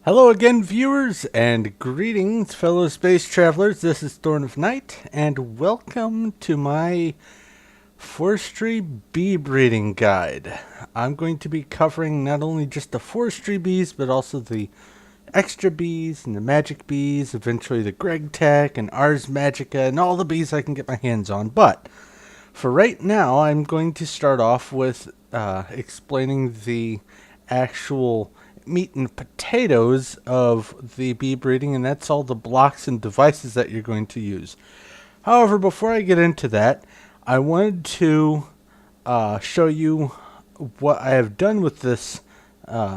Hello again, viewers, and greetings, fellow space travelers. This is Thorn of Night, and welcome to my forestry bee breeding guide. I'm going to be covering not only just the forestry bees, but also the extra bees and the magic bees, eventually the Greg Tech and Ars Magica, and all the bees I can get my hands on. But for right now, I'm going to start off with explaining the actual meat and potatoes of the bee breeding, and that's all the blocks and devices that you're going to use. However, before I get into that, I wanted to show you what I have done with this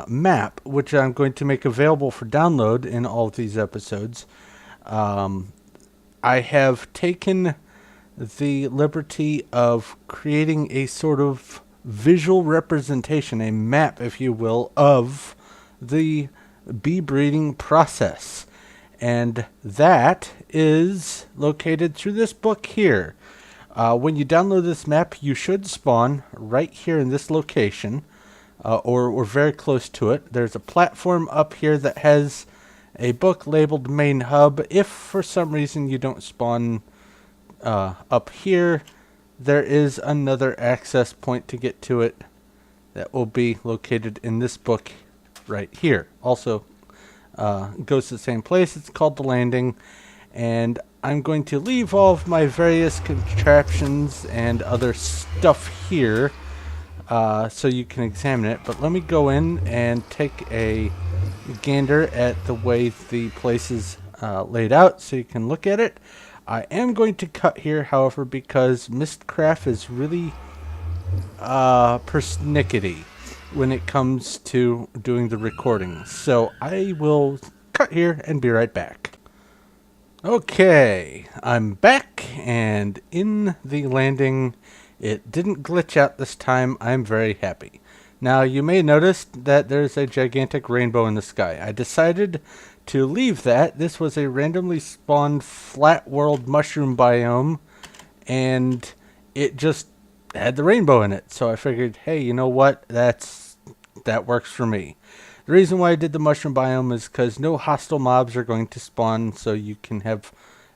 map, which I'm going to make available for download in all of these episodes. I have taken the liberty of creating a sort of visual representation, a map, if you will, of the bee breeding process. And that is located through this book here. When you download this map, you should spawn right here in this location, or very close to it. There's a platform up here that has a book labeled Main Hub. If for some reason you don't spawn up here, there is another access point to get to it that will be located in this book right here. Also goes to the same place. It's called The Landing, and I'm going to leave all of my various contraptions and other stuff here so you can examine it. But let me go in and take a gander at the way the place is laid out so you can look at it. I am going to cut here, however, because Mistcraft is really persnickety when it comes to doing the recording. So I will cut here and be right back. Okay, I'm back, and in the landing, it didn't glitch out this time. I'm very happy. Now, you may notice that there's a gigantic rainbow in the sky. I decided to leave that. This was a randomly spawned flat world mushroom biome, and it just had the rainbow in it. So I figured, hey, you know what? That works for me. The reason why I did the mushroom biome is because no hostile mobs are going to spawn, so you can have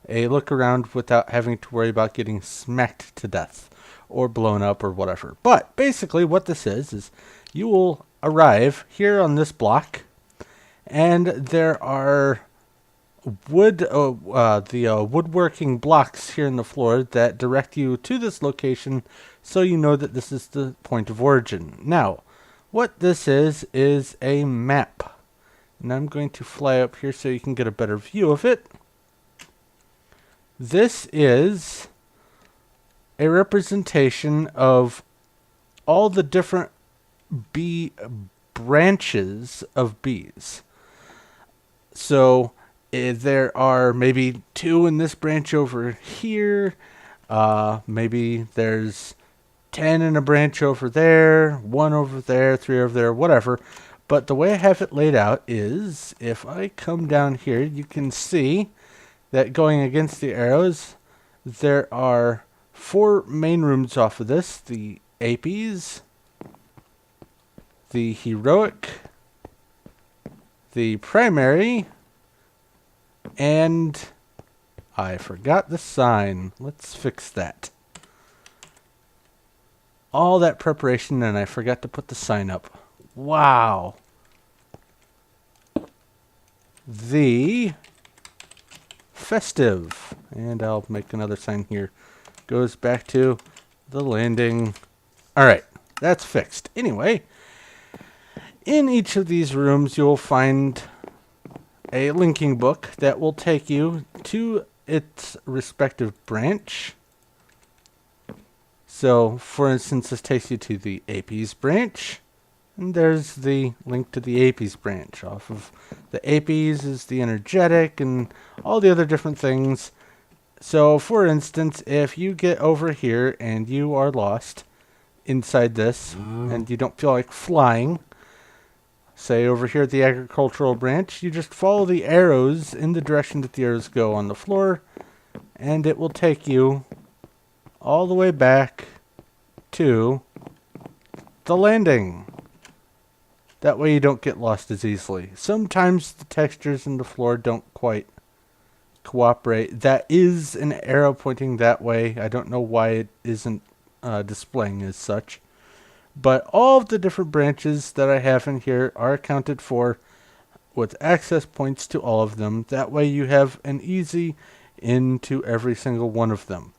a look around without having to worry about getting smacked to death or blown up or whatever. But basically what this is you will arrive here on this block, and there are woodworking blocks here in the floor that direct you to this location, so you know that this is the point of origin. Now, what this is a map. And I'm going to fly up here so you can get a better view of it. This is a representation of all the different bee branches of bees. So there are maybe 2 in this branch over here. Maybe there's 10 in a branch over there, 1 over there, 3 over there, whatever. But the way I have it laid out is, if I come down here, you can see that going against the arrows, there are 4 main rooms off of this: the Apis, the Heroic, the Primary, and I forgot the sign. Let's fix that. All that preparation, and I forgot to put the sign up. Wow. The Festive, and I'll make another sign here, goes back to the landing. Alright, that's fixed. Anyway, in each of these rooms you'll find a linking book that will take you to its respective branch. So, for instance, this takes you to the Apis branch, and there's the link to the Apis branch. Off of the Apis is the energetic and all the other different things. So, for instance, if you get over here and you are lost inside this and you don't feel like flying, say over here at the agricultural branch, you just follow the arrows in the direction that the arrows go on the floor, and it will take you all the way back to the landing. That way you don't get lost as easily. Sometimes the textures in the floor don't quite cooperate. That is an arrow pointing that way. I don't know why it isn't displaying as such. But all of the different branches that I have in here are accounted for with access points to all of them. That way you have an easy into every single one of them.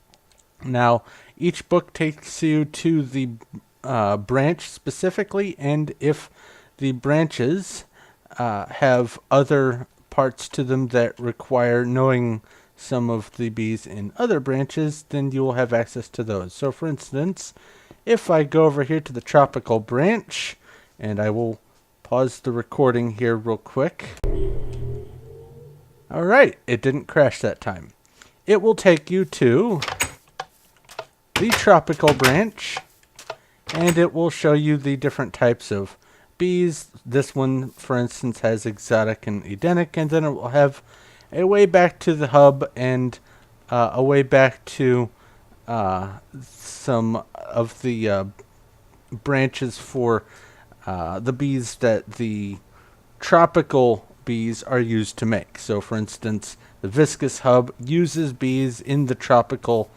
Now, each book takes you to the branch specifically, and if the branches have other parts to them that require knowing some of the bees in other branches, then you will have access to those. So for instance, if I go over here to the tropical branch, and I will pause the recording here real quick. Alright, it didn't crash that time. It will take you to the tropical branch, and it will show you the different types of bees. This one, for instance, has exotic and edenic, and then it will have a way back to the hub and a way back to some of the branches for the bees that the tropical bees are used to make. So, for instance, the viscous hub uses bees in the tropical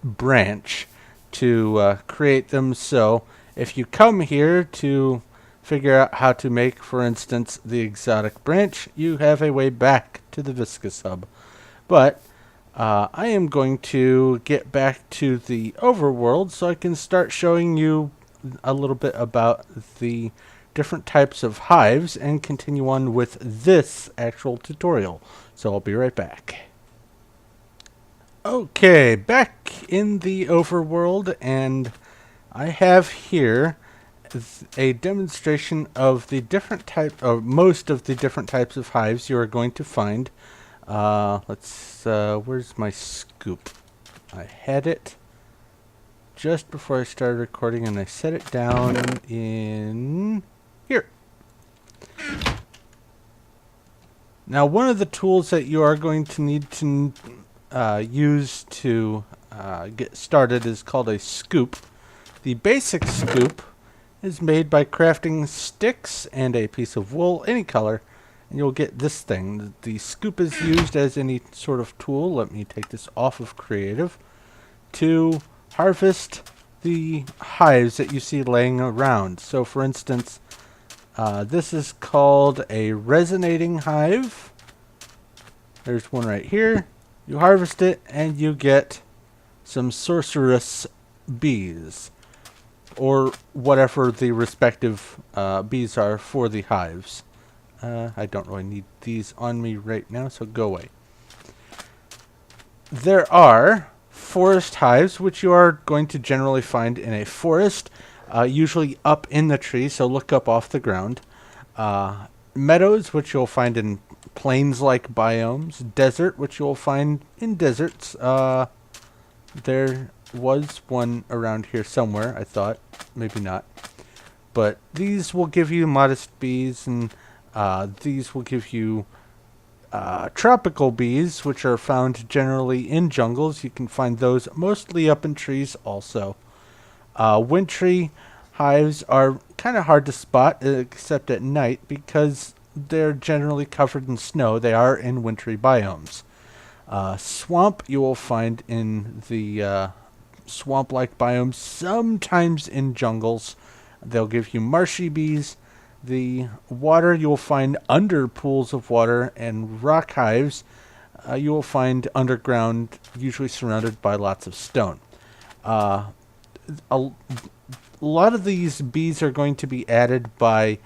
branch to create them. So if you come here to figure out how to make, for instance, the exotic branch, you have a way back to the viscous hub. But I am going to get back to the overworld so I can start showing you a little bit about the different types of hives and continue on with this actual tutorial. So I'll be right back. Okay, back in the overworld, and I have here a demonstration of the different type of most of the different types of hives you are going to find. Where's my scoop? I had it just before I started recording, and I set it down in here. Now, one of the tools that you are going to need to use to get started is called a scoop. The basic scoop is made by crafting sticks and a piece of wool, any color, and you'll get this thing. The scoop is used as any sort of tool. Let me take this off of creative to harvest the hives that you see laying around. So for instance, this is called a resonating hive. There's one right here. You harvest it and you get some sorceress bees, or whatever the respective bees are for the hives. I don't really need these on me right now, so go away. There are forest hives, which you are going to generally find in a forest, usually up in the tree, so look up off the ground. Meadows, which you'll find in plains-like biomes. Desert, which you'll find in deserts. There was one around here somewhere, I thought. Maybe not. But these will give you modest bees, and these will give you tropical bees, which are found generally in jungles. You can find those mostly up in trees also. Wintry hives are kind of hard to spot, except at night, because they're generally covered in snow. They are in wintry biomes. Swamp you will find in the swamp-like biomes, sometimes in jungles. They'll give you marshy bees. The water you will find under pools of water, and rock hives you will find underground, usually surrounded by lots of stone. A lot of these bees are going to be added by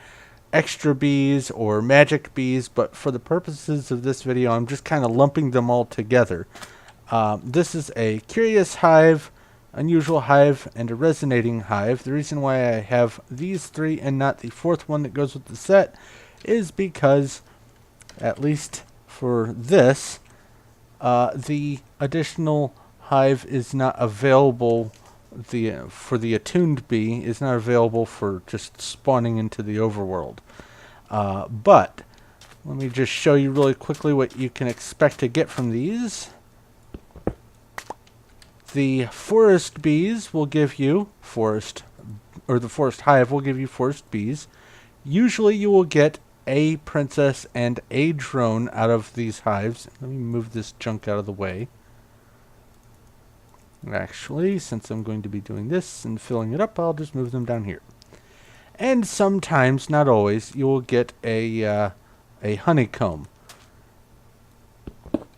extra bees or magic bees, but for the purposes of this video, I'm just kind of lumping them all together. This is a curious hive, unusual hive, and a resonating hive. The reason why I have these three and not the fourth one that goes with the set is because, at least for this, the additional hive is not available. For the Attuned Bee is not available for just spawning into the overworld. But let me just show you really quickly what you can expect to get from these. The forest bees will give you forest or the forest hive will give you forest bees. Usually you will get a princess and a drone out of these hives. Let me move this junk out of the way. Actually, since I'm going to be doing this and filling it up, I'll just move them down here. And sometimes, not always, you will get a honeycomb.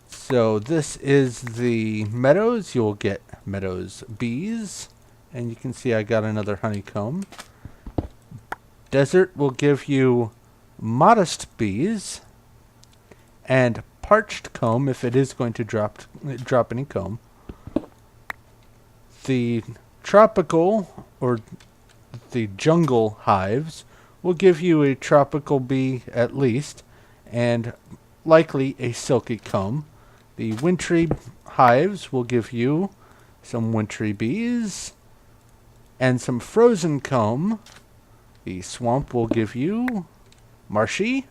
So this is the meadows. You'll get meadows bees. And you can see I got another honeycomb. Desert will give you modest bees. And parched comb, if it is going to drop any comb. The tropical, or the jungle hives, will give you a tropical bee at least. And likely a silky comb. The wintry hives will give you some wintry bees and some frozen comb. The swamp will give you marshy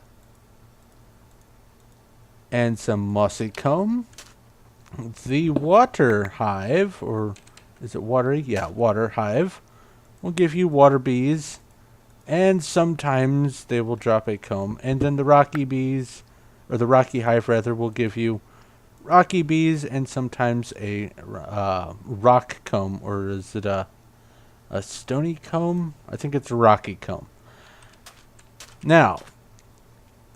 and some mossy comb. The water hive, or is it watery? Yeah, water hive, will give you water bees, and sometimes they will drop a comb. And then the rocky bees, or the rocky hive rather, will give you rocky bees and sometimes a rock comb, or is it a stony comb? I think it's a rocky comb. Now,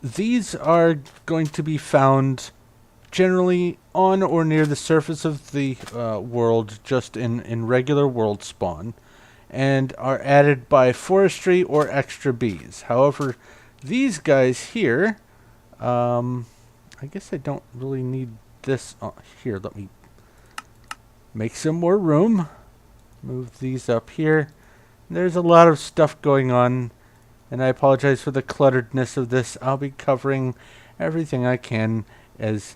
these are going to be found generally on or near the surface of the world, just in regular world spawn, and are added by forestry or extra bees. However, these guys here, I guess I don't really need this. Here, let me make some more room. Move these up here. There's a lot of stuff going on, and I apologize for the clutteredness of this. I'll be covering everything I can as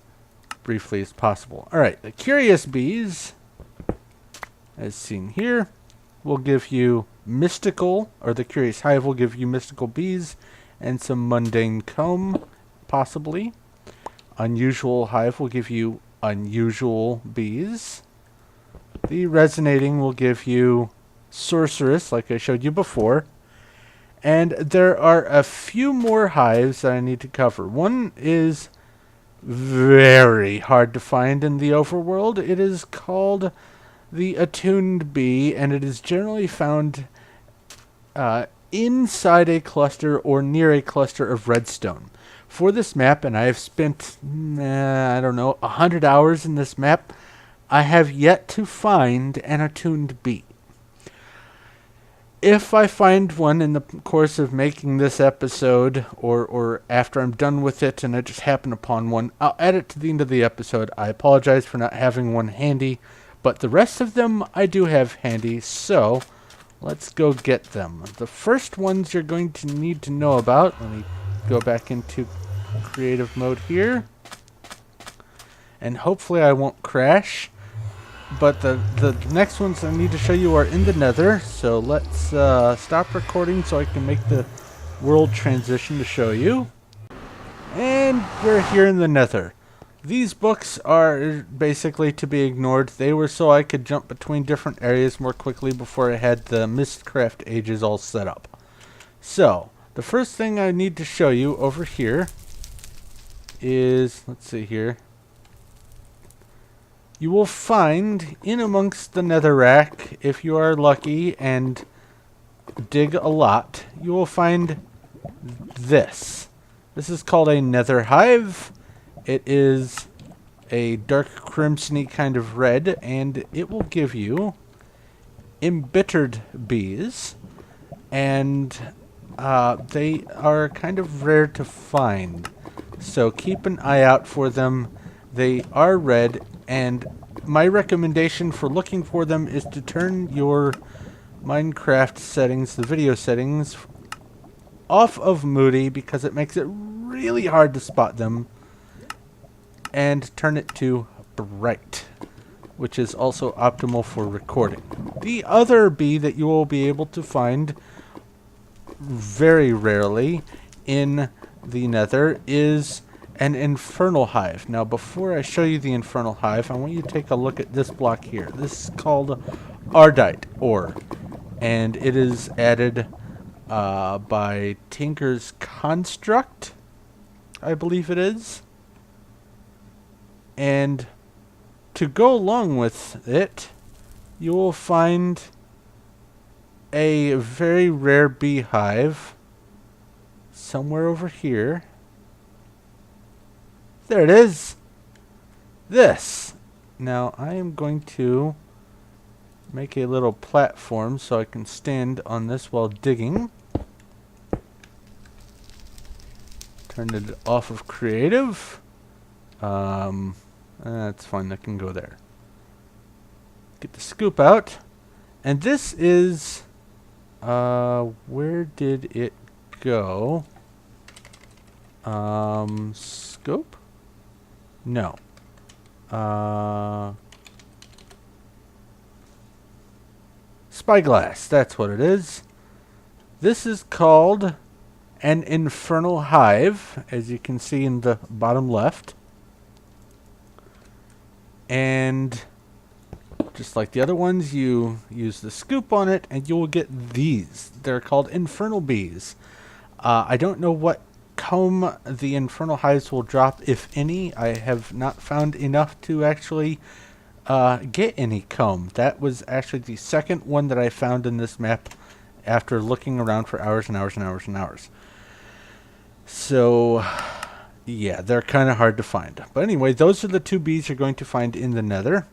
briefly as possible. Alright, the curious bees, as seen here, will give you mystical, or the curious hive will give you mystical bees and some mundane comb, possibly. Unusual hive will give you unusual bees. The resonating will give you sorceress, like I showed you before. And there are a few more hives that I need to cover. One is very hard to find in the overworld. It is called the Attuned Bee, and it is generally found inside a cluster or near a cluster of redstone. For this map, and I have spent, 100 hours in this map, I have yet to find an Attuned Bee. If I find one in the course of making this episode, or after I'm done with it and I just happen upon one, I'll add it to the end of the episode. I apologize for not having one handy, but the rest of them I do have handy, so let's go get them. The first ones you're going to need to know about, let me go back into creative mode here, and hopefully I won't crash. But the next ones I need to show you are in the Nether, so let's stop recording so I can make the world transition to show you. And we're here in the Nether. These books are basically to be ignored. They were so I could jump between different areas more quickly before I had the Mistcraft ages all set up. So, the first thing I need to show you over here is, let's see here, you will find in amongst the netherrack, if you are lucky and dig a lot, you will find this. This is called a Nether Hive. It is a dark crimsony kind of red, and it will give you embittered bees, and they are kind of rare to find. So keep an eye out for them. They are red, and my recommendation for looking for them is to turn your Minecraft settings, the video settings, off of Moody, because it makes it really hard to spot them, and turn it to bright, which is also optimal for recording. The other bee that you will be able to find very rarely in the Nether is an Infernal Hive. Now, before I show you the Infernal Hive, I want you to take a look at this block here. This is called Ardite ore. and it is added by Tinker's Construct, I believe it is. And to go along with it, you will find a very rare beehive somewhere over here. There it is. This. Now I am going to make a little platform so I can stand on this while digging. Turn it off of creative. That's fine, that can go there. Get the scoop out. And this is, where did it go? Scope? No. Spyglass, that's what it is. This is called an Infernal Hive, as you can see in the bottom left. And just like the other ones, you use the scoop on it and you will get these. They're called Infernal Bees. I don't know what comb the Infernal Hives will drop, if any. I have not found enough to actually get any comb. That was actually the second one that I found in this map after looking around for hours and hours and hours and hours. So yeah, they're kind of hard to find. But anyway, those are the two bees you're going to find in the Nether.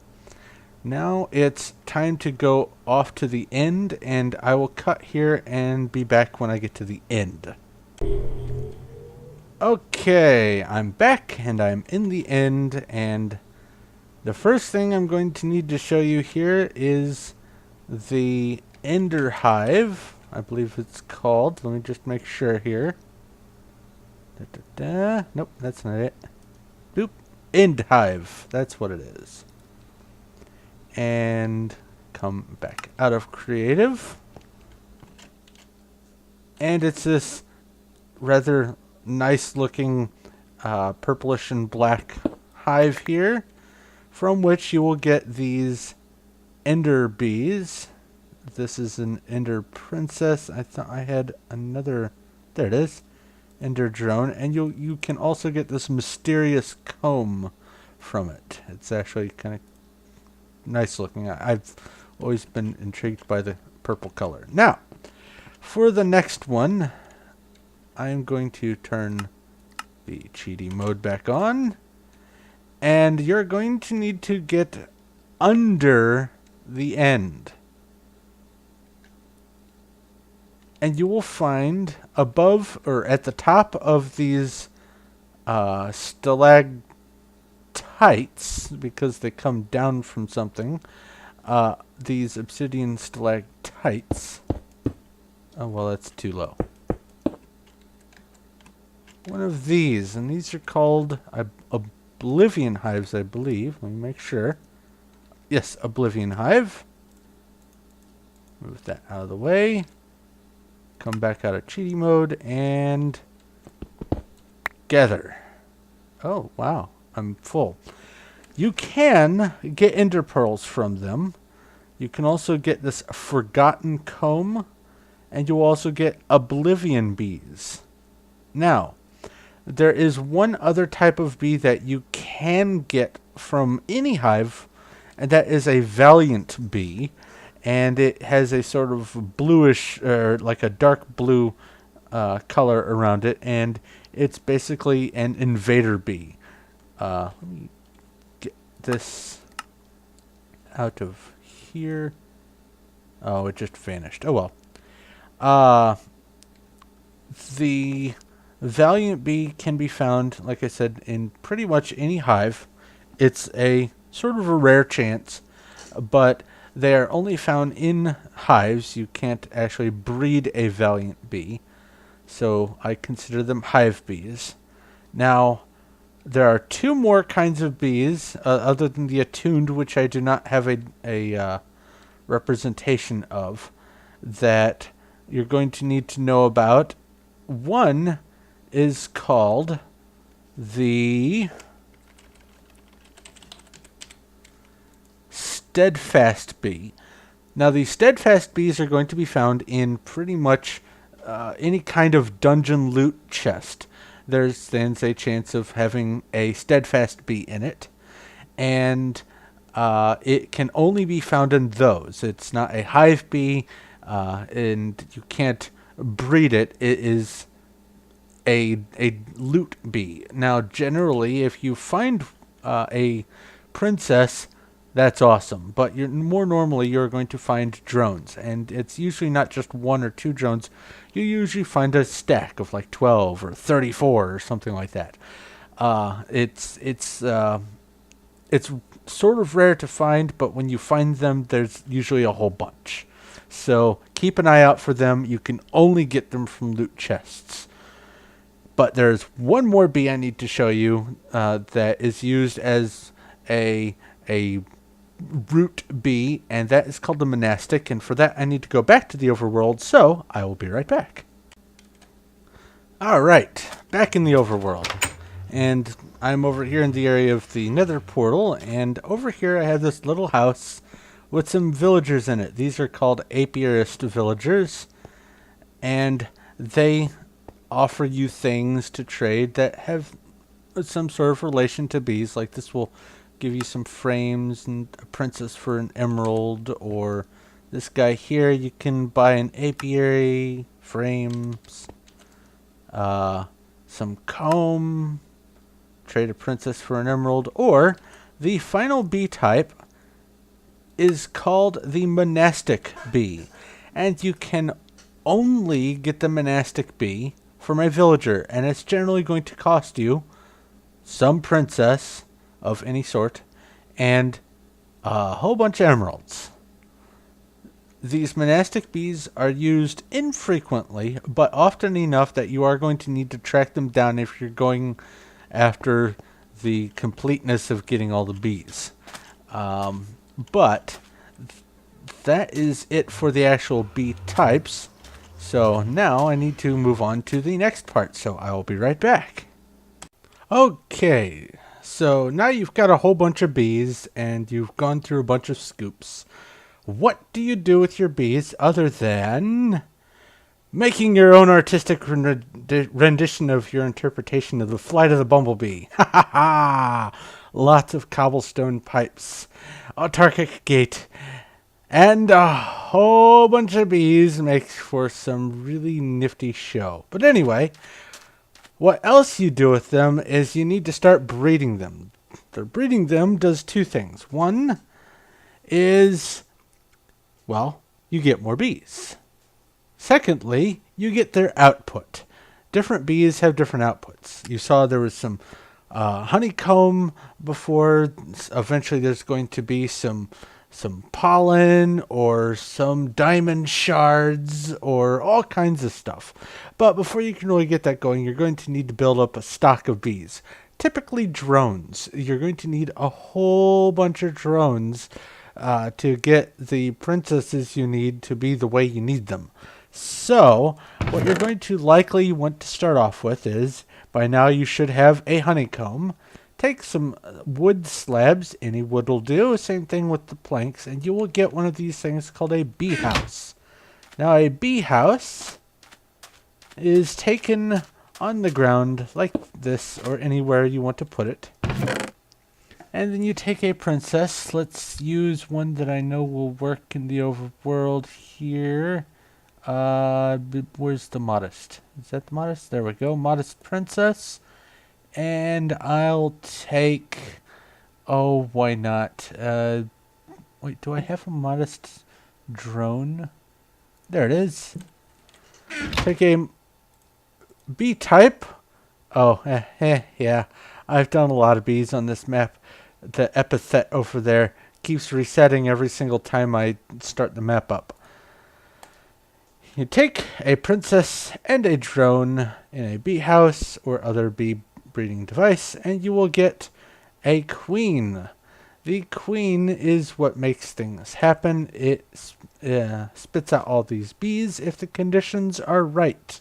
Now it's time to go off to the end, and I will cut here and be back when I get to the end. Okay, I'm back and I'm in the end, and the first thing I'm going to need to show you here is the Ender Hive, I believe it's called. Let me just make sure here. Nope, that's not it. Boop. End Hive. That's what it is. And come back out of creative. And it's this rather nice looking purplish and black hive here, from which you will get these Ender Bees. This is an Ender Princess. I thought I had another. There it is. Ender Drone, and you can also get this mysterious comb from it. It's actually kind of nice looking. I've always been intrigued by the purple color. Now, for the next one, I am going to turn the cheaty mode back on, and you're going to need to get under the end. And you will find above, or at the top of these stalactites, because they come down from something, these obsidian stalactites. Oh, well, that's too low. One of these, and these are called Oblivion Hives, I believe. Let me make sure. Yes, Oblivion Hive. Move that out of the way. Come back out of cheaty mode and gather. Oh, wow. I'm full. You can get ender pearls from them. You can also get this forgotten comb, and you'll also get oblivion bees. Now, there is one other type of bee that you can get from any hive, and that is a valiant bee. And it has a sort of bluish, or like a dark blue color around it, and it's basically an invader bee. Let me get this out of here. Oh, it just vanished. Oh well. The valiant bee can be found, like I said, in pretty much any hive. It's a sort of a rare chance, but they are only found in hives. You can't actually breed a valiant bee, so I consider them hive bees. Now, there are two more kinds of bees, other than the attuned, which I do not have a representation of, that you're going to need to know about. One is called the Steadfast Bee. Now, the Steadfast Bees are going to be found in pretty much any kind of dungeon loot chest. There stands a chance of having a Steadfast Bee in it, and it can only be found in those. It's not a hive bee, and you can't breed it. It is a loot bee. Now, generally, if you find a princess, that's awesome. But more normally, you're going to find drones, and it's usually not just one or two drones. You usually find a stack of like 12 or 34 or something like that. It's sort of rare to find, but when you find them, there's usually a whole bunch. So keep an eye out for them. You can only get them from loot chests. But there's one more bee I need to show you that is used as a root bee, and that is called the Monastic. And for that, I need to go back to the overworld, so I will be right back. All right, back in the overworld. And I'm over here in the area of the Nether portal, and over here I have this little house with some villagers in it. These are called Apiarist Villagers, and they offer you things to trade that have some sort of relation to bees. Like this will give you some frames and a princess for an emerald, or this guy here, you can buy an apiary, frames, some comb, trade a princess for an emerald, or the final bee type is called the Monastic Bee, and you can only get the Monastic Bee for my villager, and it's generally going to cost you some princess of any sort and a whole bunch of emeralds. These Monastic Bees are used infrequently, but often enough that you are going to need to track them down if you're going after the completeness of getting all the bees. But that is it for the actual bee types. So now I need to move on to the next part, so I will be right back. Okay, so now you've got a whole bunch of bees and you've gone through a bunch of scoops. What do you do with your bees other than making your own artistic rendition of your interpretation of the flight of the bumblebee? Ha ha ha! Lots of cobblestone pipes, autarkic gate, and a whole bunch of bees makes for some really nifty show. But anyway, what else you do with them is you need to start breeding them. The breeding them does two things. One is, well, you get more bees. Secondly, you get their output. Different bees have different outputs. You saw there was some honeycomb before. Eventually there's going to be some pollen or some diamond shards or all kinds of stuff. But before you can really get that going, you're going to need to build up a stock of bees. Typically drones. You're going to need a whole bunch of drones to get the princesses you need to be the way you need them. So what you're going to likely want to start off with is, by now you should have a honeycomb. Take some wood slabs, any wood will do, same thing with the planks, and you will get one of these things called a bee house. Now a bee house is taken on the ground like this, or anywhere you want to put it. And then you take a princess. Let's use one that I know will work in the overworld here. Where's the modest? Is that the modest? There we go. Modest princess. And I'll take... Oh, why not? Wait, do I have a modest drone? There it is. Take a bee type. Oh, yeah. I've done a lot of bees on this map. The epithet over there keeps resetting every single time I start the map up. You take a princess and a drone in a bee house or other bee breeding device, and you will get a queen. The queen is what makes things happen. It spits out all these bees if the conditions are right.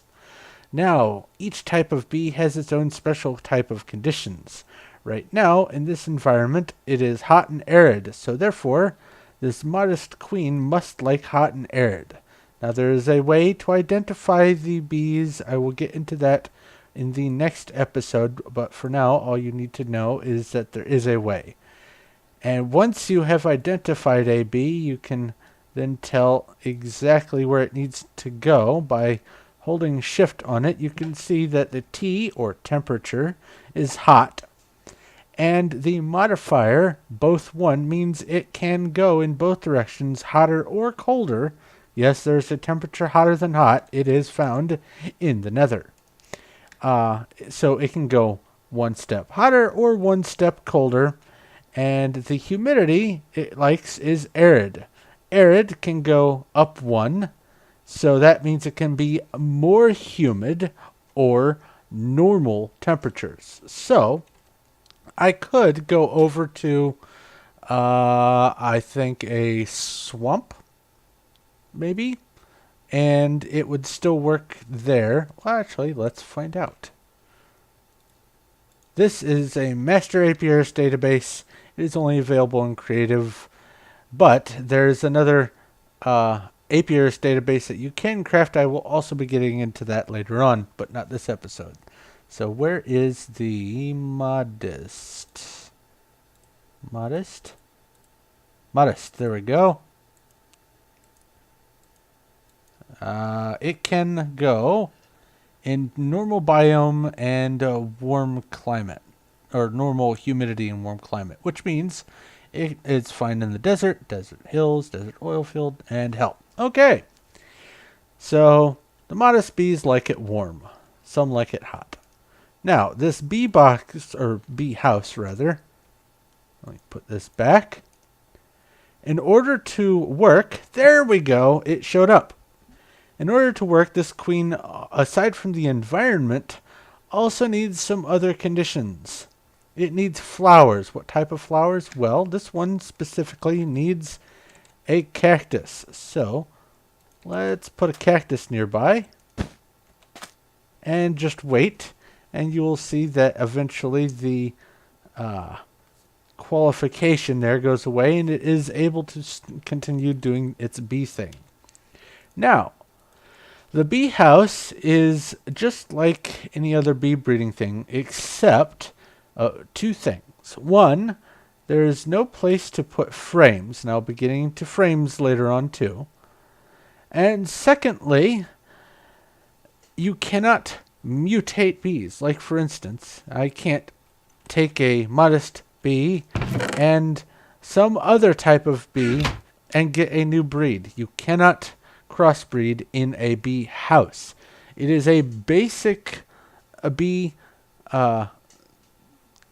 Now, each type of bee has its own special type of conditions. Right now, in this environment, it is hot and arid, so therefore, this modest queen must like hot and arid. Now there is a way to identify the bees. I will get into that in the next episode, but for now all you need to know is that there is a way. And once you have identified a bee, you can then tell exactly where it needs to go. By holding shift on it, you can see that the T, or temperature, is hot. And the modifier, both 1, means it can go in both directions, hotter or colder. Yes, there's a temperature hotter than hot. It is found in the Nether. So it can go 1 step hotter or 1 step colder. And the humidity it likes is arid. Arid can go up 1, so that means it can be more humid or normal temperatures. So I could go over to, I think, a swamp, maybe, and it would still work there. Well, actually, let's find out. This is a Master Apiarist database. It is only available in Creative, but there's another Apiarist database that you can craft. I will also be getting into that later on, but not this episode. So where is the modest? Modest? Modest, there we go. It can go in normal biome and warm climate, or normal humidity and warm climate, which means it's fine in the desert, desert hills, desert oil field, and hell. Okay, so the modest bees like it warm. Some like it hot. Now, this bee box, or bee house rather, let me put this back. In order to work, there we go, it showed up. In order to work, this queen, aside from the environment, also needs some other conditions. It needs flowers. What type of flowers? Well, this one specifically needs a cactus. So, let's put a cactus nearby. And just wait. And you will see that eventually the qualification there goes away. And it is able to continue doing its bee thing. Now, the bee house is just like any other bee breeding thing, except 2 things. One, there is no place to put frames, and I'll be getting into frames later on too. And secondly, you cannot mutate bees. Like for instance, I can't take a modest bee and some other type of bee and get a new breed. You cannot crossbreed in a bee house. It is a basic bee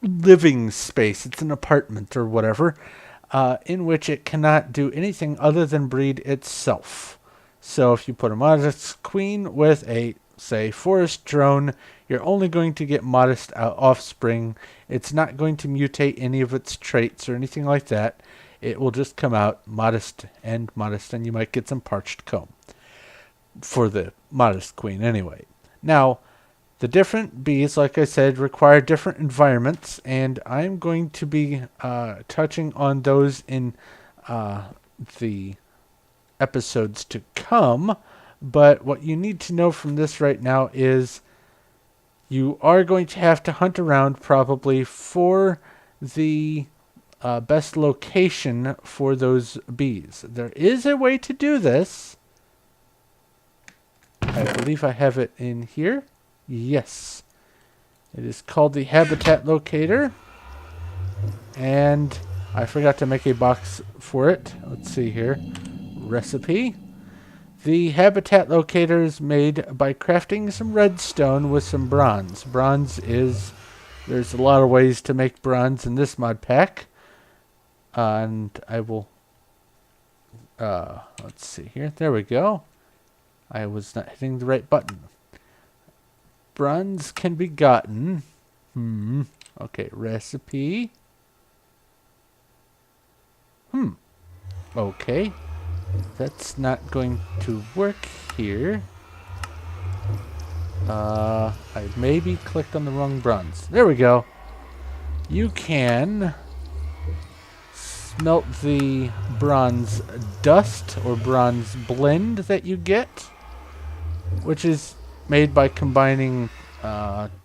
living space. It's an apartment or whatever, in which it cannot do anything other than breed itself. So if you put a modest queen with a, say, forest drone, you're only going to get modest offspring. It's not going to mutate any of its traits or anything like that. It will just come out modest, and you might get some parched comb for the modest queen anyway. Now, the different bees, like I said, require different environments, and I'm going to be touching on those in the episodes to come. But what you need to know from this right now is you are going to have to hunt around probably for the best location for those bees. There is a way to do this. I believe I have it in here. Yes. It is called the Habitat Locator. And I forgot to make a box for it. Let's see here. Recipe. The Habitat Locator is made by crafting some redstone with some bronze. Bronze is... There's a lot of ways to make bronze in this mod pack. And I will... let's see here. There we go. I was not hitting the right button. Bronze can be gotten. Okay, recipe. Okay. That's not going to work here. I maybe clicked on the wrong bronze. There we go. You can smelt the bronze dust or bronze blend that you get, which is made by combining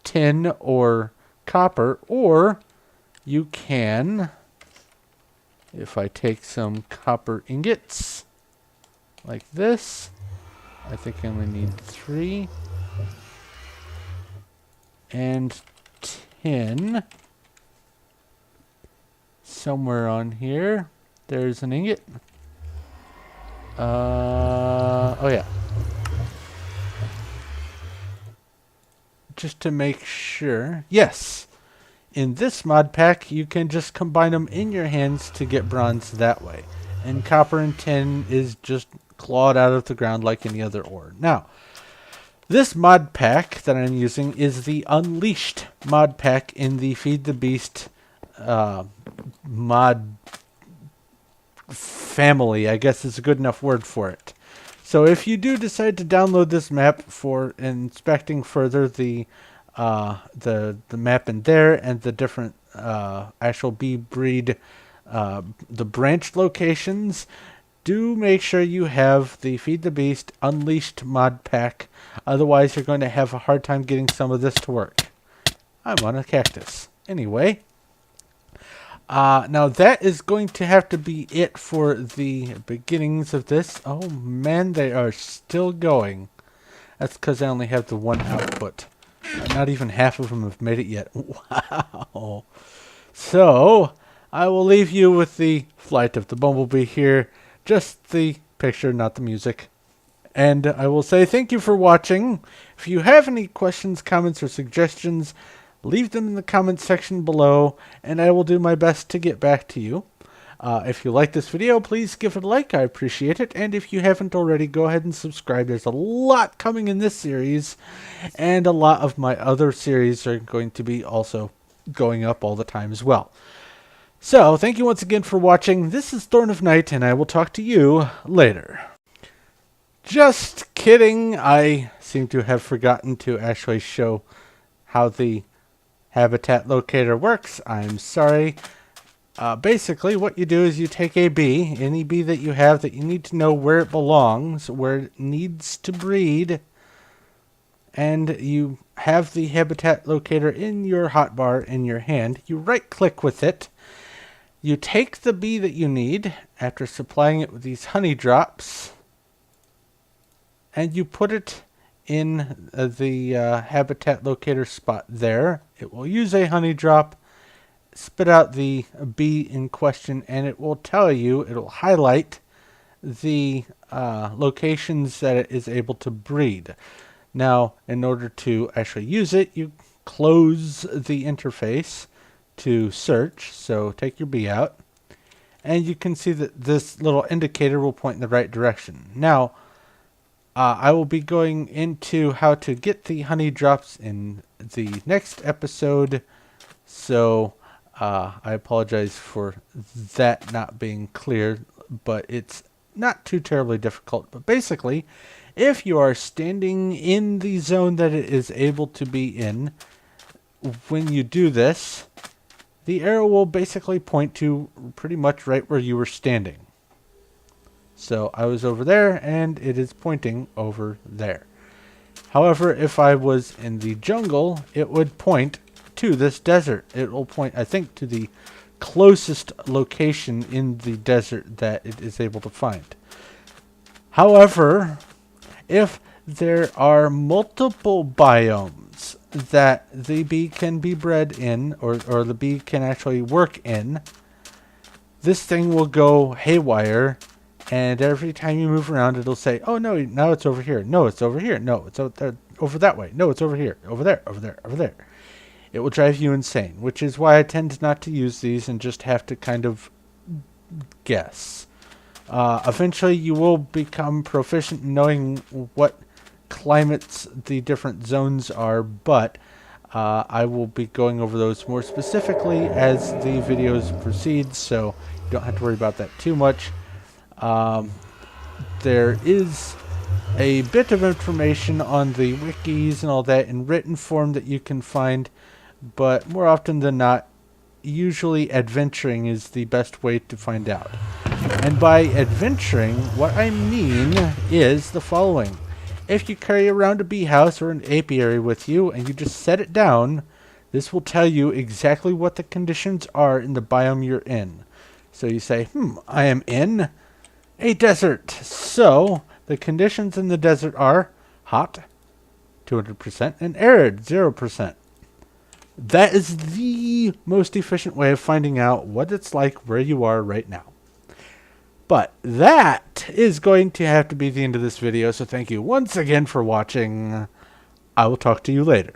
tin or copper, or you can, if I take some copper ingots like this, I think I only need 3, and tin. Somewhere on here, there's an ingot. Oh yeah. Just to make sure. Yes. In this mod pack, you can just combine them in your hands to get bronze that way. And copper and tin is just clawed out of the ground like any other ore. Now, this mod pack that I'm using is the Unleashed mod pack in the Feed the Beast mod family, I guess is a good enough word for it. So if you do decide to download this map for inspecting further the map in there and the different actual bee breed, the branch locations, do make sure you have the Feed the Beast Unleashed mod pack. Otherwise, you're going to have a hard time getting some of this to work. I'm on a cactus. Anyway. Now that is going to have to be it for the beginnings of this. Oh man, they are still going. That's because I only have the one output. Not even half of them have made it yet. Wow. So, I will leave you with the flight of the bumblebee here. Just the picture, not the music. And I will say thank you for watching. If you have any questions, comments, or suggestions, leave them in the comments section below, and I will do my best to get back to you. If you like this video, please give it a like. I appreciate it. And if you haven't already, go ahead and subscribe. There's a lot coming in this series, and a lot of my other series are going to be also going up all the time as well. So, thank you once again for watching. This is Thorn of Night, and I will talk to you later. Just kidding. I seem to have forgotten to actually show how the habitat locator works. I'm sorry. Basically, what you do is you take a bee, any bee that you have that you need to know where it belongs, where it needs to breed, and you have the habitat locator in your hotbar in your hand. You right-click with it. You take the bee that you need, after supplying it with these honey drops, and you put it in the habitat locator spot there. It will use a honey drop, spit out the bee in question, and it will tell you, it will highlight the locations that it is able to breed. Now, in order to actually use it, you close the interface to search. So take your bee out, and you can see that this little indicator will point in the right direction. Now, I will be going into how to get the honey drops in the next episode, so I apologize for that not being clear, but it's not too terribly difficult. But basically, if you are standing in the zone that it is able to be in, when you do this, the arrow will basically point to pretty much right where you were standing. So I was over there, and it is pointing over there. However, if I was in the jungle, it would point to this desert. It will point, I think, to the closest location in the desert that it is able to find. However, if there are multiple biomes that the bee can be bred in, or the bee can actually work in, this thing will go haywire. And every time you move around, it'll say, oh, no, now it's over here. No, it's over here. No, it's over that way. No, it's over here. Over there, over there, over there. It will drive you insane, which is why I tend not to use these and just have to kind of guess. Eventually, you will become proficient in knowing what climates the different zones are, but I will be going over those more specifically as the videos proceed, so you don't have to worry about that too much. There is a bit of information on the wikis and all that in written form that you can find, but more often than not, usually adventuring is the best way to find out. And by adventuring, what I mean is the following. If you carry around a bee house or an apiary with you and you just set it down, this will tell you exactly what the conditions are in the biome you're in. So you say, I am in a desert. So the conditions in the desert are hot, 200%, and arid, 0%. That is the most efficient way of finding out what it's like where you are right now. But that is going to have to be the end of this video, so thank you once again for watching. I will talk to you later.